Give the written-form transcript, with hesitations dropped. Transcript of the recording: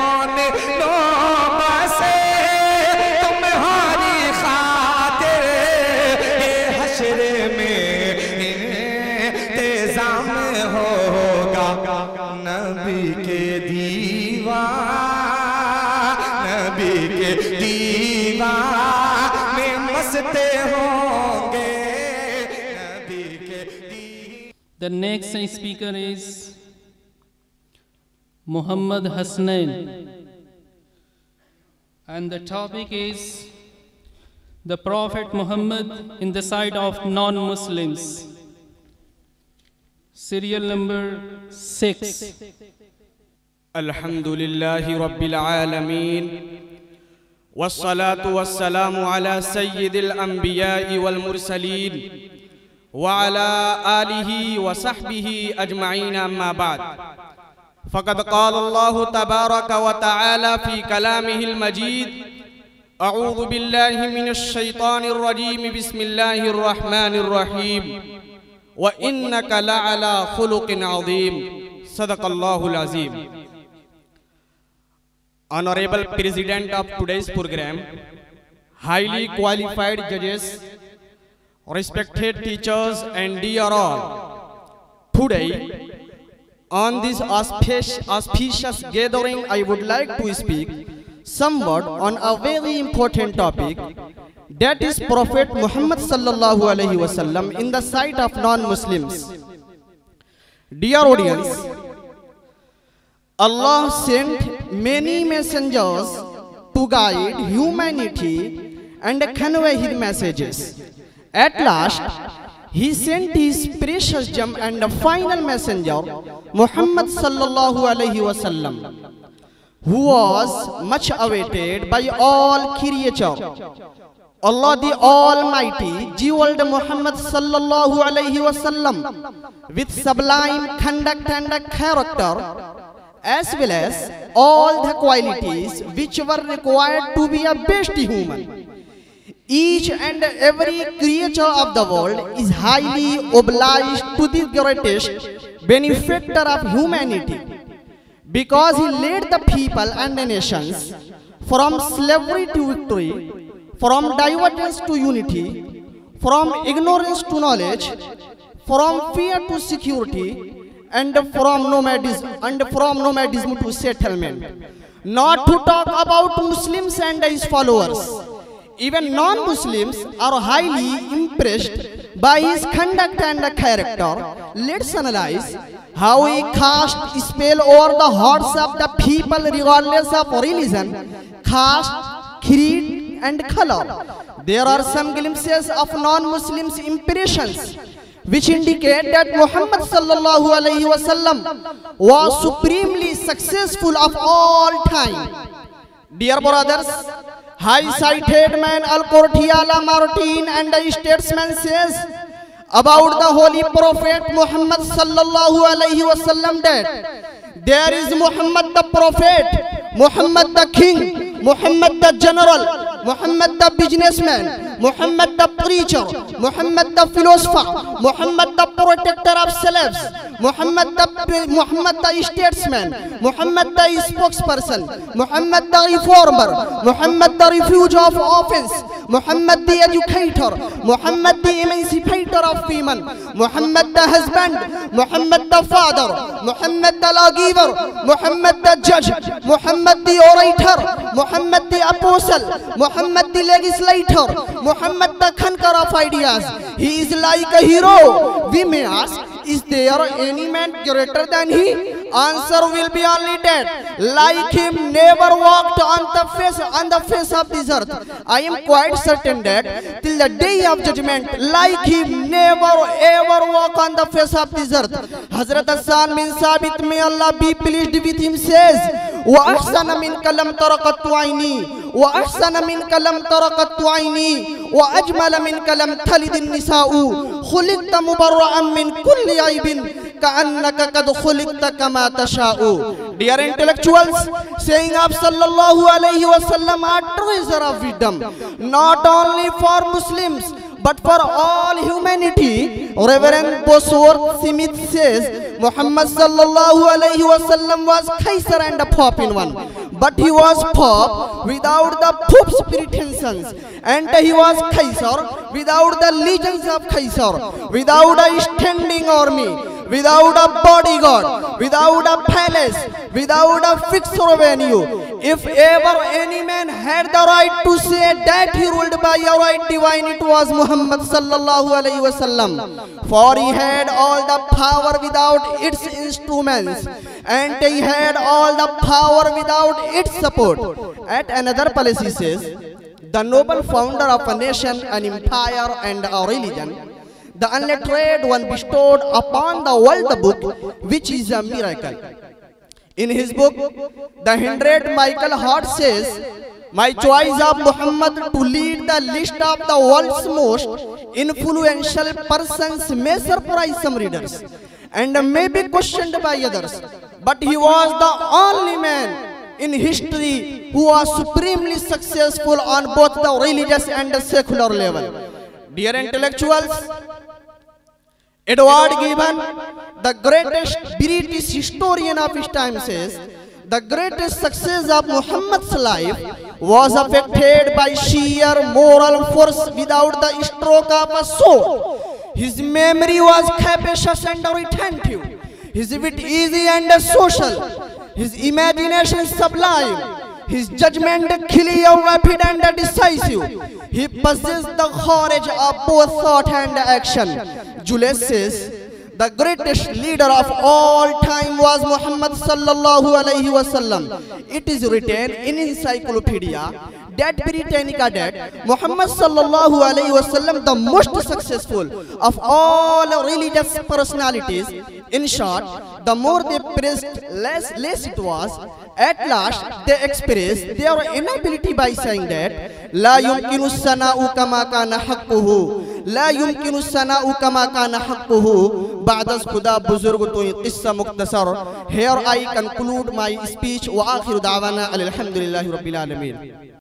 कौन लो बसे तुम्हारी खातिर ये हश्र में इंतजाम होगा नबी के दीवान में मस्ते होंगे नबी के The next speaker is Muhammad Hasnain, and the topic is the Prophet Muhammad in the sight of non-Muslims. Serial number 6. Alhamdulillahi Rabbil Alameen, wassalatu wassalamu ala Sayyidil Anbiya'i wal Mursaleen wa ala alihi wa sahbihi ajma'in, amma ba'd. فقد قال الله تبارك وتعالى في كلامه المجيد: أعوذ بالله من الشيطان الرجيم، بسم الله الرحمن الرحيم، وإنك لعلى خلق عظيم. صدق الله العظيم. Honorable President of today's program, highly qualified judges, respected teachers, and dear all, today on this auspicious gathering, I would like to speak somewhat on a very important topic, that is Prophet Muhammad sallallahu alaihi wasallam in the sight of non-Muslims. Dear audience, Allah sent many messengers to guide humanity and convey His messages. At last, He sent His precious gem and the final messenger, Muhammad sallallahu alaihi wasallam, who was much awaited by all creatures. Allah the Almighty jeweled Muhammad sallallahu alaihi wasallam with sublime conduct and character, as well as all the qualities which were required to be a best human. Each and every creature of the world is highly obliged to the greatest benefactor of humanity, because he led the people and the nations from slavery to victory, from divergence to unity, from ignorance to knowledge, from fear to security, and from nomadism to settlement. Not to talk about Muslims and his followers, even non-Muslims are highly impressed by his conduct and character. Let's analyze how he cast a spell over the hearts of the people regardless of religion, caste, creed and color. There are some glimpses of non-Muslims' impressions which indicate that Muhammad sallallahu alaihi wasallam was supremely successful of all time. Dear brothers, high-sighted man Al-Qurtiyala Martin and the statesman says about the holy prophet Muhammad sallallahu alaihi wasallam that there is Muhammad the prophet, Muhammad the king, Muhammad the general, Muhammad the businessman, Muhammad the preacher, Muhammad the philosopher, Muhammad the protector of slaves, Muhammad the statesman, Muhammad the spokesperson, Muhammad the reformer, Muhammad the refuge of offense, Muhammad the educator, Muhammad the emancipator of women, Muhammad the husband, Muhammad the father, Muhammad the lawgiver, Muhammad the judge, Muhammad the orator, Muhammad the apostle, Muhammad the legislator, Muhammad the conqueror of ideas. He is like a hero. We may ask, is there any man greater than he? Answer will be only that like him never walked on the face of this earth. I am quite certain that till the day of judgment, like him never ever walk on the face of this earth. Hazrat Hassan bin Sabit, may Allah be pleased with him, says, وَأَحْسَنَ مِنْكَ لَمْ تَرَقَتْ عَيْنِي وَأَحْسَنَ مِنْكَ لَمْ تَرَقَتْ عَيْنِي وَأَجْمَلَ مِنْكَ لَمْ تَلِدِ النِّسَاءُ خُلِقْتَ مُبَرَّأً مِنْ كُلِّ عَيْبٍ كَأَنَّكَ قَدْ خُلِقْتَ كَمَا تَشَاءُ. Dear intellectuals, saying of sallallahu alayhi wa sallam are treasure of wisdom, not only for Muslims but for all humanity. Reverend Bosworth Smith says Muhammad sallallahu alayhi wa sallam was Kaiser and a Pope in one, but he was Pope without the Pope's pretensions, and he was Caesar without the legions of Caesar, without a standing army, without a bodyguard, without a palace, without a fixed revenue. If ever any man had the right to say that he ruled by a right divine, it was Muhammad sallallahu alaihi wasallam. For he had all the power without its instruments, and he had all the power without its support. At another place he says, the noble founder of a nation, an empire and a religion, the unlettered one bestowed upon the world the book, which is a miracle. In his book, the 100 Michael Hart says, my choice of Muhammad to lead the list of the world's most influential persons may surprise some readers and may be questioned by others, but he was the only man in history who was supremely successful on both the religious and the secular level. Dear intellectuals, Edward Gibbon, the greatest British historian of his time, says the greatest success of Muhammad's life was affected by sheer moral force without the stroke of a sword. His memory was capacious and retentive, his wit easy and social, his imagination sublime, his judgment clear, rapid and decisive. He possessed the courage of both thought and action. Julius says, the greatest leader of all time was Muhammad sallallahu alaihi wasallam. It is written in Encyclopedia that Britannica that Muhammad sallallahu alaihi wasallam, the most successful of all religious personalities. In short, the more they praised, less it was. At last, they expressed their inability by saying that لا يمكن الثناء كما كان حقه لا يمكن الثناء كما كان حقه بعد खुदा बुजुर्ग तो किस्सा मुख्तसर. Here I conclude my speech. وآخر دعوانا الحمد لله رب العالمين.